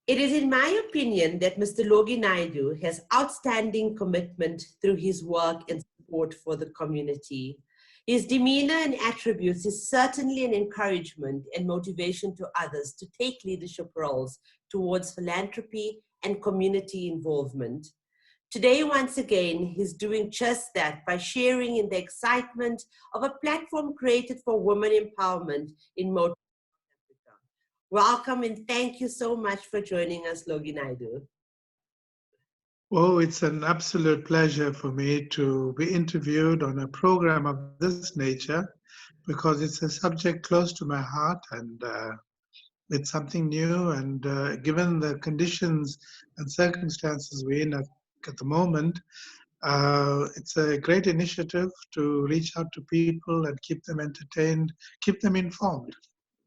It is in my opinion that Mr. Logie Naidoo has outstanding commitment through his work and support for the community. His demeanor and attributes is certainly an encouragement and motivation to others to take leadership roles towards philanthropy and community involvement. Today, once again, he's doing just that by sharing in the excitement of a platform created for women empowerment in motor Africa. Welcome and thank you so much for joining us, Logie Naidoo. Oh, it's an absolute pleasure for me to be interviewed on a program of this nature because it's a subject close to my heart and it's something new. And given the conditions and circumstances we're in at the moment, it's a great initiative to reach out to people and keep them entertained, keep them informed.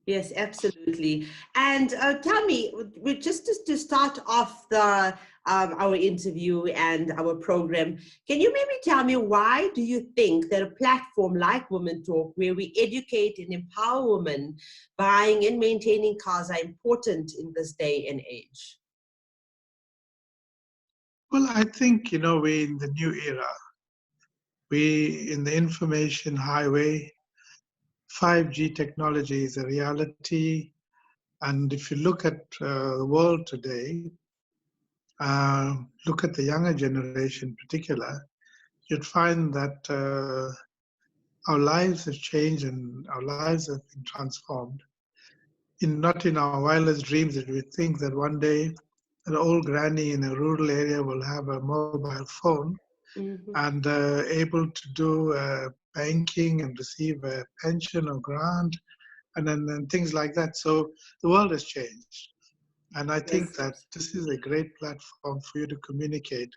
Yes, absolutely. And tell me, just to start off our interview and our program, can you maybe tell me why do you think that a platform like Women Talk, where we educate and empower women, buying and maintaining cars, are important in this day and age? Well, I think, we're in the new era. We in the information highway. 5G technology is a reality. And if you look at the world today, look at the younger generation in particular, you'd find that our lives have changed and our lives have been transformed. Not in our wildest dreams did we think that one day an old granny in a rural area will have a mobile phone Mm-hmm. and able to do banking and receive a pension or grant and things like that. So the world has changed. And I think Yes, that this is a absolutely. great platform for you to communicate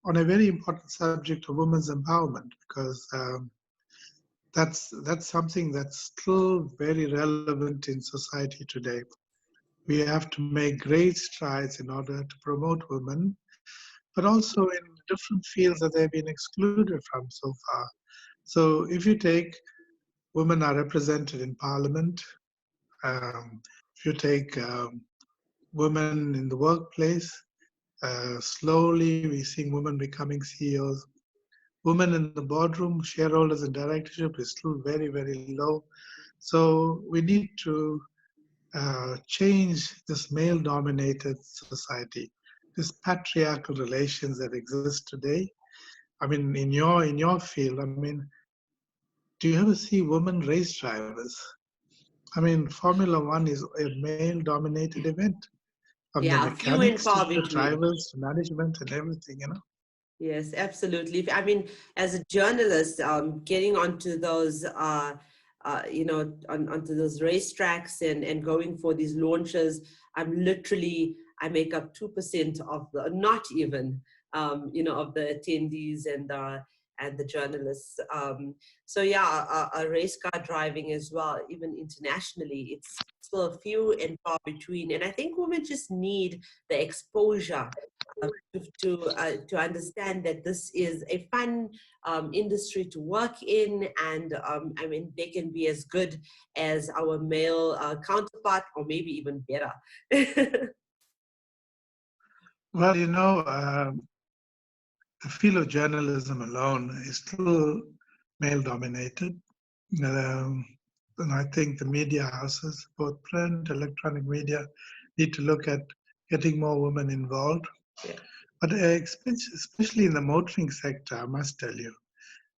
on a very important subject of women's empowerment because that's something that's still very relevant in society today. We have to make great strides in order to promote women, but also in different fields that they've been excluded from so far. So if you take women are represented in parliament, if you take women in the workplace, slowly we're seeing women becoming CEOs. Women in the boardroom, shareholders and directorship is still very, very low. So we need to change this male-dominated society, this patriarchal relations that exist today. I mean, in your field, I mean, do you ever see women race drivers? I mean, Formula One is a male-dominated event, from the Yeah, few and mechanics to far the between. drivers to management and everything. Yes, absolutely. I mean, as a journalist, getting onto those, onto those racetracks and going for these launches, I make up 2% of the, not even, of the attendees and the journalists. So yeah, a race car driving as well, even internationally, it's still a few and far between. And I think women just need the exposure to understand that this is a fun industry to work in, and I mean they can be as good as our male counterpart, or maybe even better. Well, the field of journalism alone is still male-dominated. Um, and I think the media houses, both print, electronic media, need to look at getting more women involved. Yeah. But especially in the motoring sector, I must tell you,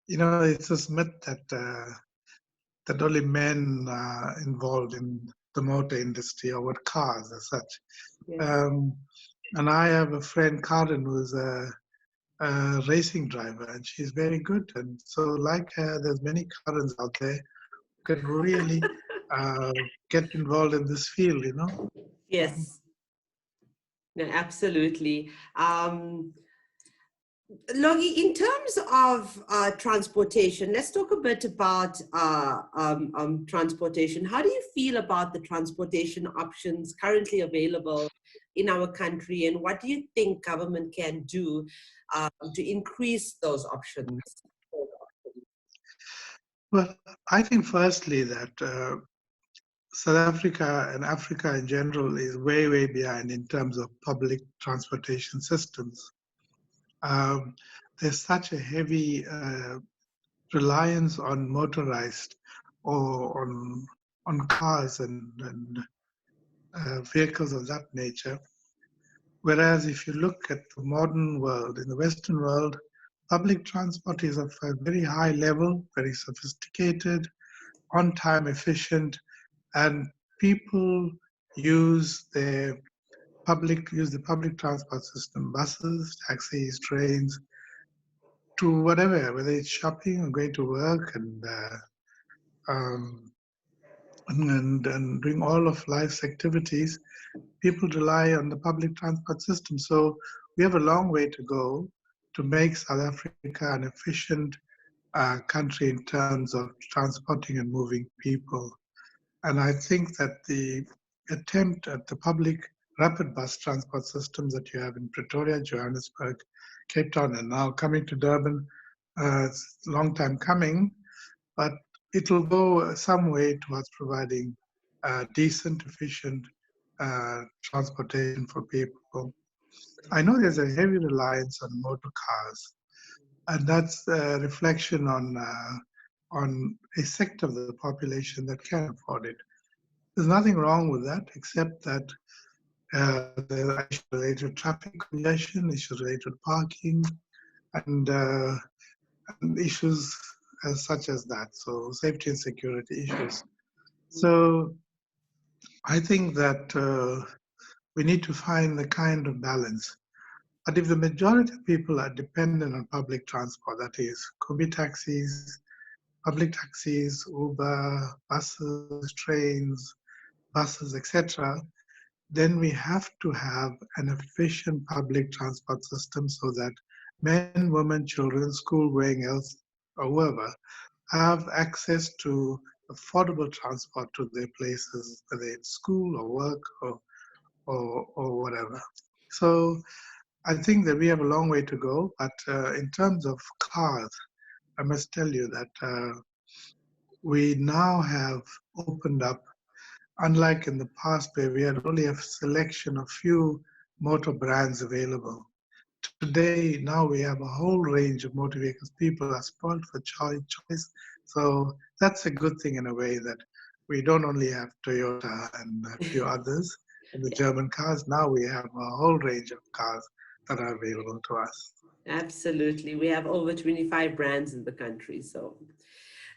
it's this myth that only men are involved in the motor industry or with cars as such. Yes. Um, and I have a friend, Karen, who's a racing driver, and she's very good. And so, like her, there's many Karens out there who can really uh, get involved in this field. Yes. No, absolutely. Logie, in terms of transportation, let's talk a bit about transportation. How do you feel about the transportation options currently available in our country, and what do you think government can do to increase those options? Well, I think firstly that South Africa and Africa in general is way, way behind in terms of public transportation systems. Um, there's such a heavy reliance on motorized or on cars and vehicles of that nature. Whereas if you look at the modern world, in the Western world, public transport is of a very high level, very sophisticated, on time, efficient, and people use the public transport system, buses, taxis, trains, to whatever, whether it's shopping or going to work um, and doing all of life's activities. People rely on the public transport system. So we have a long way to go to make South Africa an efficient country in terms of transporting and moving people. And I think that the attempt at the public rapid bus transport systems that you have in Pretoria, Johannesburg, Cape Town, and now coming to Durban, it's a long time coming, but it will go some way towards providing decent, efficient transportation for people. I know there's a heavy reliance on motor cars, and that's a reflection on a sector of the population that can afford it. There's nothing wrong with that, except that there are issues related to traffic congestion, issues related to parking, and, uh, and issues such as that. So safety and security issues. So I think that we need to find the kind of balance. But if the majority of people are dependent on public transport, that is, Kombi taxis, public taxis, Uber, buses, trains, buses, etc., then we have to have an efficient public transport system so that men, women, children, school going else, or whoever, have access to affordable transport to their places, whether it's school or work or whatever. So I think that we have a long way to go, but in terms of cars, I must tell you that we now have opened up, unlike in the past where we had only a selection of few motor brands available. Today, now we have a whole range of motor vehicles. People are spoiled for choice. So that's a good thing in a way that we don't only have Toyota and a few others in the Yeah, German cars. Now we have a whole range of cars that are available to us. absolutely. We have over 25 brands in the country. So,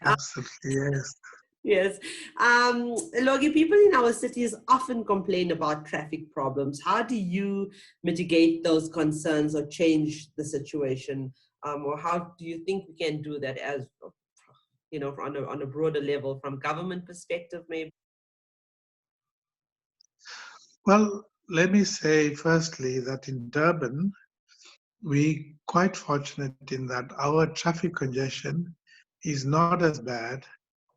Absolutely, yes. yes. Logie, people in our cities often complain about traffic problems. How do you mitigate those concerns or change the situation? Or how do you think we can do that as, on a broader level from government perspective, maybe? Well, let me say firstly that in Durban, we quite fortunate in that our traffic congestion is not as bad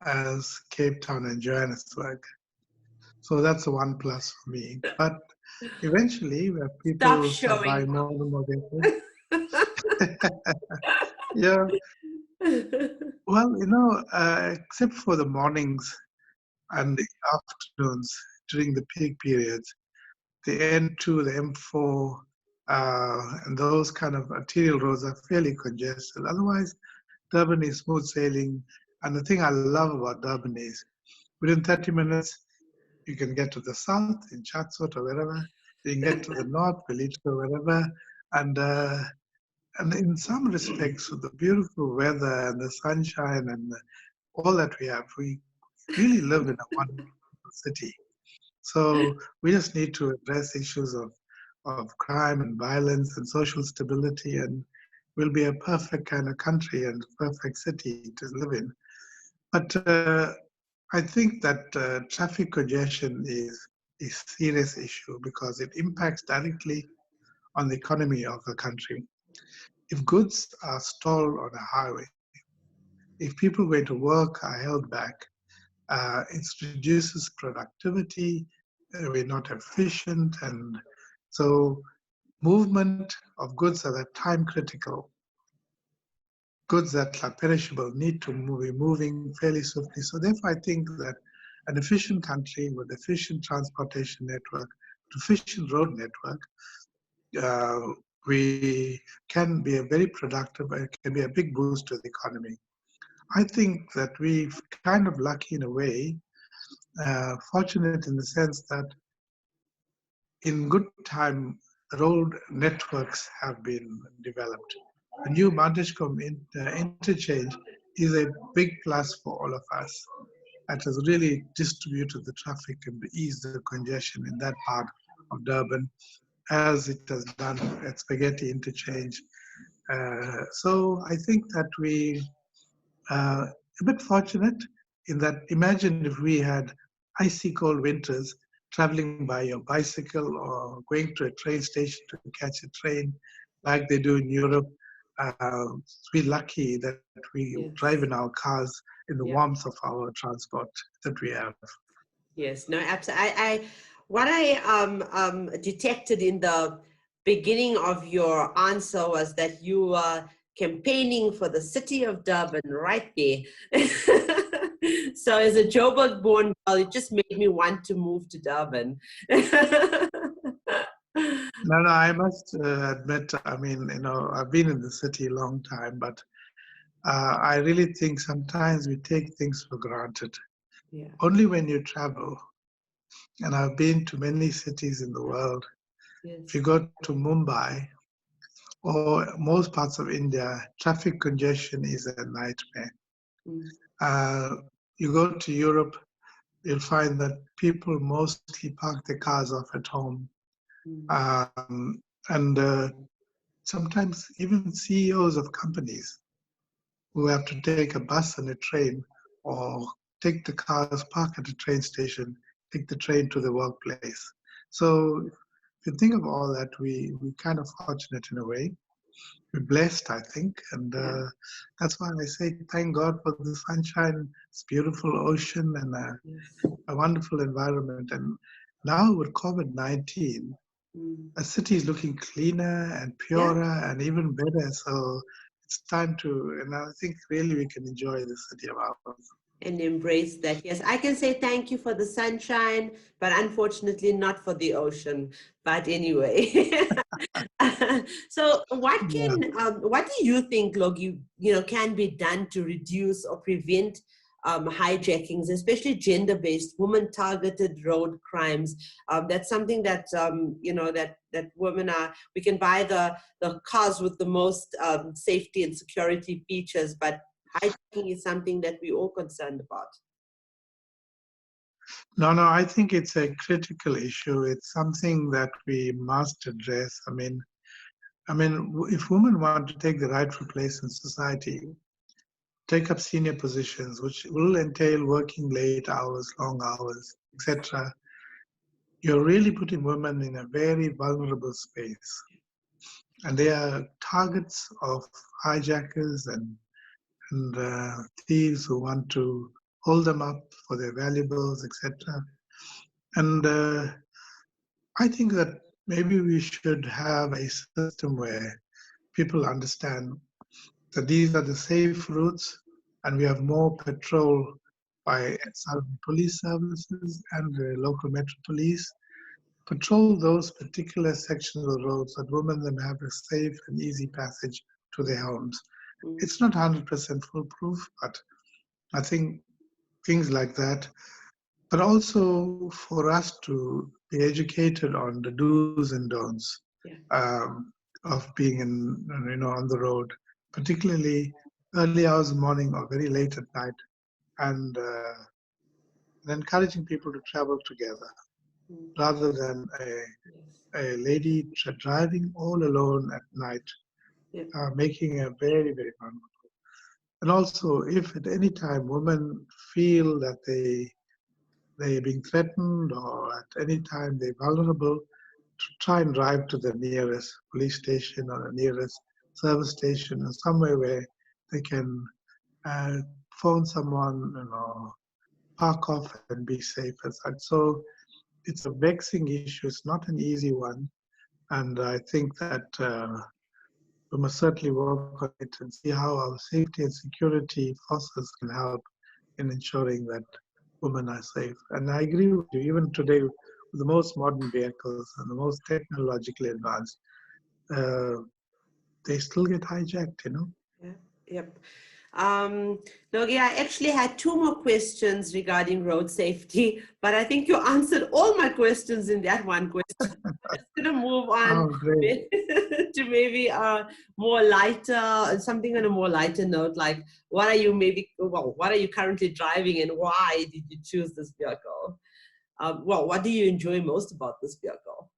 as Cape Town and Johannesburg. So that's a one plus for me. But eventually, where Stop people start showing buying more and more vehicles, yeah. Well, except for the mornings and the afternoons during the peak periods, the N2, the M4, and those kind of arterial roads are fairly congested. Otherwise, Durban is smooth sailing. And the thing I love about Durban is within 30 minutes, you can get to the south in Chatsworth or wherever. You can get to the north, Belize or wherever. And, uh, and in some respects, with the beautiful weather and the sunshine and all that we really live in a wonderful city. So we just need to address issues of crime and violence and social stability, and we'll be a perfect kind of country and perfect city to live in. But I think that traffic congestion is a serious issue because it impacts directly on the economy of the country. If goods are stalled on a highway, if people going to work are held back, it reduces productivity, we're not efficient, and so movement of goods that are time critical, goods that are perishable need to be moving fairly swiftly. So therefore, I think that an efficient country with efficient transportation network, efficient road network, uh, we can be a very productive, it can be a big boost to the economy. I think that we've kind of lucky in a way, fortunate in the sense that in good time, road networks have been developed. The new Mandeshkom interchange is a big plus for all of us. It has really distributed the traffic and eased the congestion in that part of Durban, as it has done at Spaghetti interchange. So I think that we a bit fortunate in that imagine if we had icy cold winters traveling by your bicycle or going to a train station to catch a train like they do in Europe. We're lucky that we drive in Yes. our cars in the Yeah. warmth of our transport that we have. Yes. No, absolutely. What I detected in the beginning of your answer was that you were campaigning for the city of Durban right there. So as a Joburg-born girl, it just made me want to move to Durban. No, no, I must admit, I mean, I've been in the city a long time, but I really think sometimes we take things for granted. Yeah. Only when you travel, and I've been to many cities in the world, if Yes. you go to Mumbai or most parts of India, traffic congestion is a nightmare. Mm, Uh, you go to Europe, you'll find that people mostly park their cars off at home. mm, And sometimes even CEOs of companies who have to take a bus and a train or take the cars, park at a train station, take the train to the workplace. So if you think of all that, we kind of fortunate in a way. We're blessed, I think, and yeah. that's why I say thank God for the sunshine, this beautiful ocean, and Yes. a wonderful environment. And now with COVID-19, Mm, a city is looking cleaner and yeah. purer and even better. So it's time to, and I think really we can enjoy the city of ours. And embrace that. Yes, I can say thank you for the sunshine, but unfortunately not for the ocean. But anyway, so Yeah. what do you think, Logie, can be done to reduce or prevent hijackings, especially gender-based, women-targeted road crimes? That's something that that women are. We can buy the cars with the most safety and security features, but hijacking is something that we're all concerned about. No, no, I think it's a critical issue. It's something that we must address. If women want to take the rightful place in society, take up senior positions, which will entail working late hours, long hours, etc., you're really putting women in a very vulnerable space. And they are targets of hijackers and thieves who want to hold them up for their valuables, etc. And I think that maybe we should have a system where people understand that these are the safe routes and we have more patrol by police services and the local metro police patrol those particular sections of roads that women then have a safe and easy passage to their homes. Mm, It's not 100% foolproof, but I think things like that. But also for us to be educated on the do's and don'ts yeah. um, of being on the road, particularly early hours of the morning or very late at night, and encouraging people to travel together Mm, rather than yes. a lady driving all alone at night, Yeah. making a very, very vulnerable. And also, if at any time women feel that they're being threatened or at any time they're vulnerable, to try and drive to the nearest police station or the nearest service station or somewhere where they can uh, phone someone, park off and be safe as such. So it's a vexing issue. It's not an easy one. And I think that we must certainly work on it and see how our safety and security forces can help in ensuring that women are safe. And I agree with you. Even today, with the most modern vehicles and the most technologically advanced, uh, they still get hijacked. You know. Yeah. Yep. Logie, I actually had two more questions regarding road safety, but I think you answered all my questions in that one question. Just going to move on Oh, great. to maybe more lighter, something on a more lighter note, like what are you what are you currently driving and why did you choose this vehicle? What do you enjoy most about this vehicle?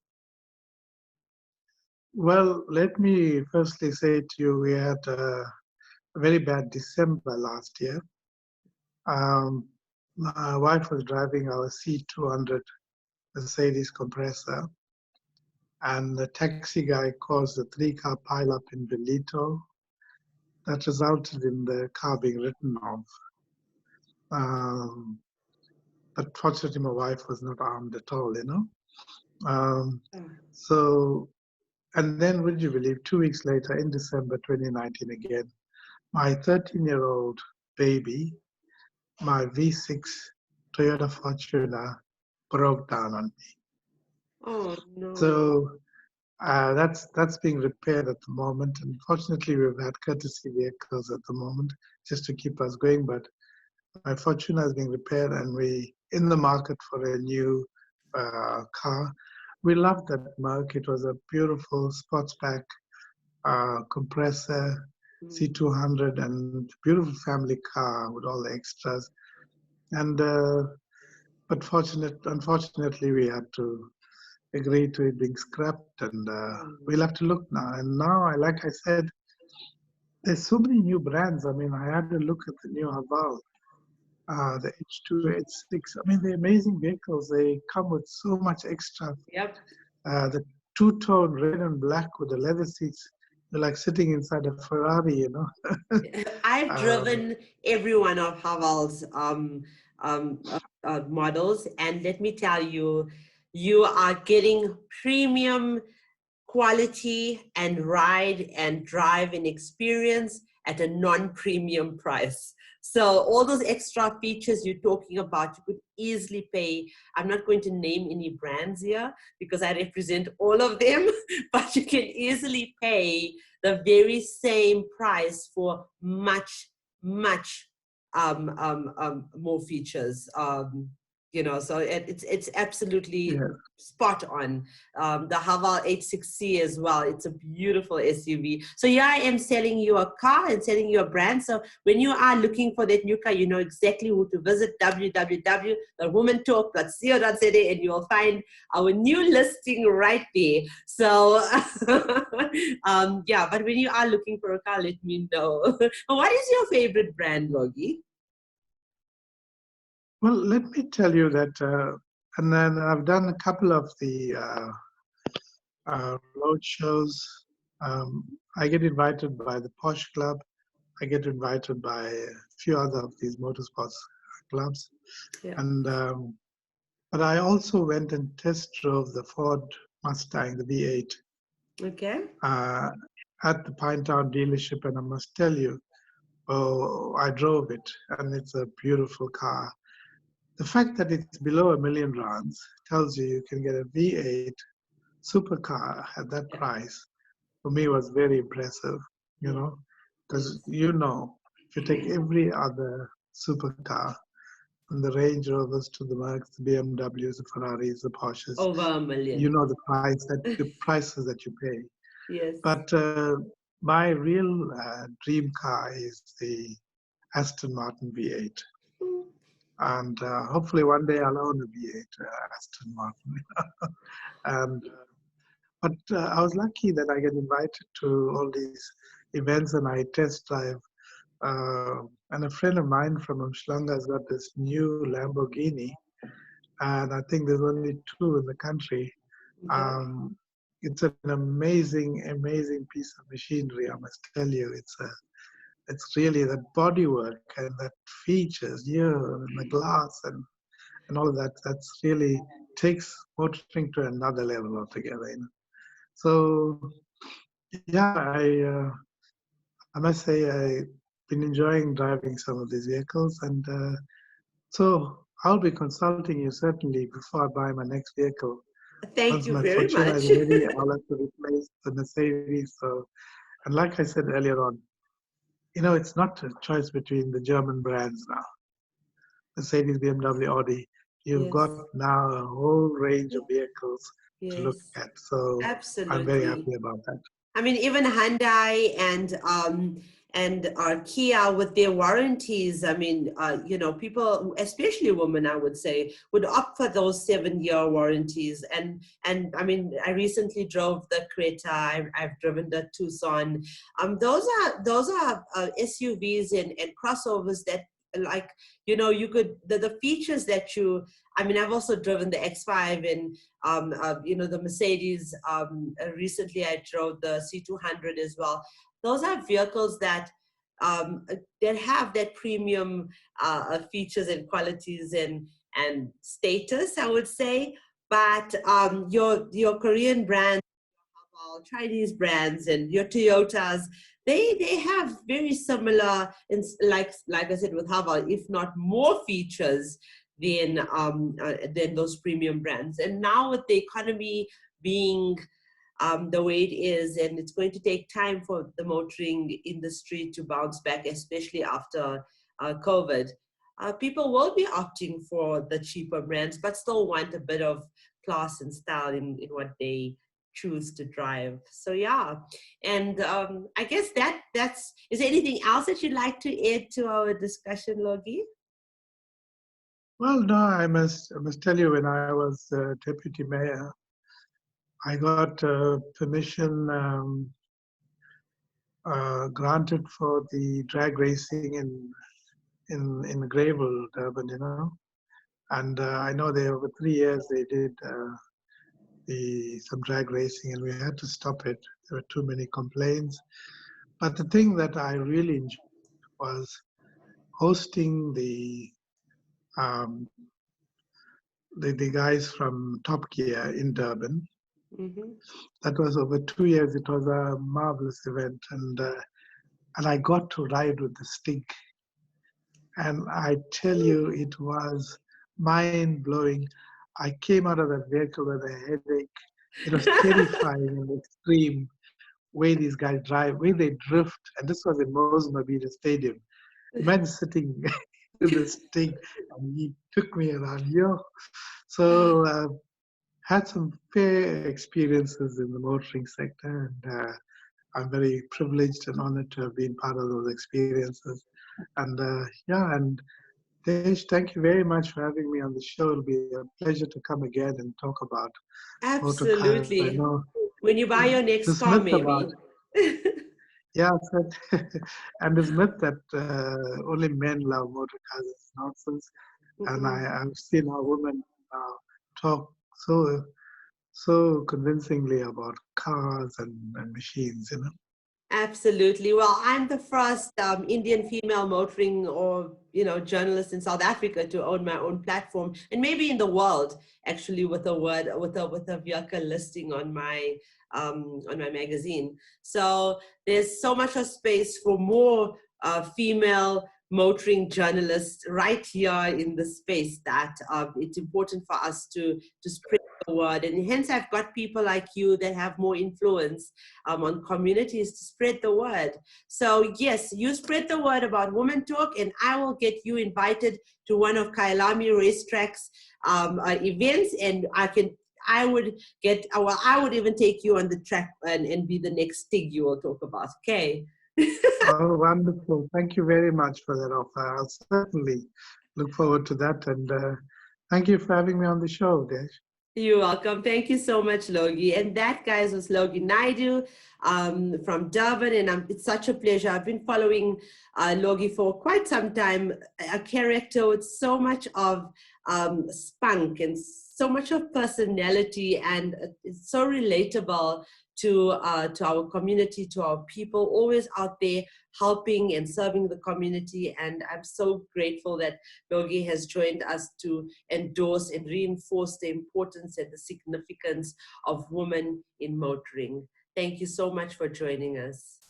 Well, let me firstly say to you, we had a very bad December last year. My wife was driving our C200 Mercedes compressor, and the taxi guy caused a three-car pileup in Belito that resulted in the car being written off. Um, but fortunately, my wife was not armed at all, you know. Um, so, and then, would you believe, 2 weeks later, in December 2019 again, my 13-year-old baby, my V6 Toyota Fortuner, broke down on me. Oh no. So that's being repaired at the moment. Unfortunately, we've had courtesy vehicles at the moment just to keep us going. But my Fortuner is being repaired, and we in the market for a new car. We loved that Merc. It was a beautiful sportsback compressor, C200, and beautiful family car with all the extras. And but unfortunately, we had to agree to it being scrapped, and we'll have to look now. And now, like I said, there's so many new brands. I mean, I had a look at the new Haval, the H2, H6. I mean, they're amazing vehicles. They come with so much extra. Yep. The two-tone red and black with the leather seats. You're like sitting inside a Ferrari, you know. I've um, driven every one of Haval's models, and let me tell you, you are getting premium quality and ride and drive and experience at a non-premium price. So all those extra features you're talking about, you could easily pay. I'm not going to name any brands here because I represent all of them, but you can easily pay the very same price for much, much more features. So it's absolutely yeah. spot on. The Haval H6C as well. It's a beautiful SUV. So yeah, I am selling you a car and selling you a brand. So when you are looking for that new car, you know exactly who to visit, www.thewomantalk.co.za, and you will find our new listing right there. So yeah, but when you are looking for a car, let me know. What is your favorite brand, Logie? Well, let me tell you that, and then I've done a couple of the road shows. I get invited by the Posh Club. I get invited by a few other of these motorsports clubs, Yeah. and but I also went and test drove the Ford Mustang, the V8, Okay. uh, at the Pinetown dealership, and I must tell you, oh, I drove it, and it's a beautiful car. The fact that it's below R1 million tells you can get a V8 supercar at that Yeah. price. For me, was very impressive, you Mm. know, because Yes. if you take every other supercar, from the Range Rovers to the Mercs, the BMWs, the Ferraris, the Porsches, Over a you million. know the prices that you pay. Yes. But my real dream car is the Aston Martin V8. Mm. And hopefully one day I'll own a V8 Aston Martin. And but I was lucky that I get invited to all these events and I test drive. And a friend of mine from Umhlanga has got this new Lamborghini, and I think there's only two in the country. Okay. It's an amazing, amazing piece of machinery. I must tell you, it's really the bodywork and that features, and the glass and all of that. That's really takes motoring to another level altogether. So yeah, I must say I've been enjoying driving some of these vehicles, and so I'll be consulting you certainly before I buy my next vehicle. Thank Once you my very Fortuna is much. ready, I'll have to replace the Mercedes. So, and like I said earlier on, it's not a choice between the German brands now, Mercedes, BMW, Audi. You've Yes, got now a whole range of vehicles to look yes, at. So I'm very absolutely. happy about that. I mean, even Hyundai and Kia with their warranties. I mean, people, especially women, I would say, would opt for those 7-year warranties. And I mean, I recently drove the Creta. I've driven the Tucson. Those are SUVs and crossovers that, like, you could, the features that you. I mean, I've also driven the X5 and the Mercedes. Recently, I drove the C200 as well. Those are vehicles that have that premium features and qualities and status, I would say. But your Korean brands, Chinese brands, and your Toyotas, they have very similar, like I said with Haval, if not more features than those premium brands. And now with the economy being the way it is, and it's going to take time for the motoring industry to bounce back, especially after COVID. People will be opting for the cheaper brands, but still want a bit of class and style in what they choose to drive. So yeah, and I guess that's. Is there anything else that you'd like to add to our discussion, Logie? Well, no, I must tell you, when I was deputy mayor, I got permission granted for the drag racing in Greyville, Durban, And I know they over 3 years they did the some drag racing, and we had to stop it. There were too many complaints. But the thing that I really enjoyed was hosting um, the guys from Top Gear in Durban. Mm-hmm. That was over 2 years. It was a marvelous event, and I got to ride with the Stig. And I tell you, it was mind blowing. I came out of that vehicle with a headache. It was terrifying and extreme way these guys drive, way they drift. And this was in Mozambique Stadium. Imagine sitting in this thing, and he took me around. So had some fair experiences in the motoring sector, and I'm very privileged and honored to have been part of those experiences. And yeah, and Desh, thank you very much for having me on the show. It'll be a pleasure to come again and talk about motor cars. I Absolutely. know When you buy your next this car, myth about, maybe. yeah, and this myth that only men love motor cars is nonsense. And Mm-mm. I've seen how women now talk so convincingly about cars and machines. Absolutely. Well, I'm the first Indian female motoring or journalist in South Africa to own my own platform, and maybe in the world, actually, with a vehicle listing on my magazine. So there's so much of space for more female motoring journalists right here in the space that it's important for us to spread the word, and hence I've got people like you that have more influence on communities to spread the word. So yes, you spread the word about Women Talk, and I will get you invited to one of Kailami Racetrack's events, and I would even take you on the track and be the next Stig you will talk about. Okay. Oh, wonderful. Thank you very much for that offer. I'll certainly look forward to that. And thank you for having me on the show, Desh. You're welcome. Thank you so much, Logie. And that, guys, was Logie Naidoo from Durban. And it's such a pleasure. I've been following Logie for quite some time, a character with so much of spunk and so much of personality, and it's so relatable to our community, to our people, always out there helping and serving the community. And I'm so grateful that Logie has joined us to endorse and reinforce the importance and the significance of women in motoring. Thank you so much for joining us.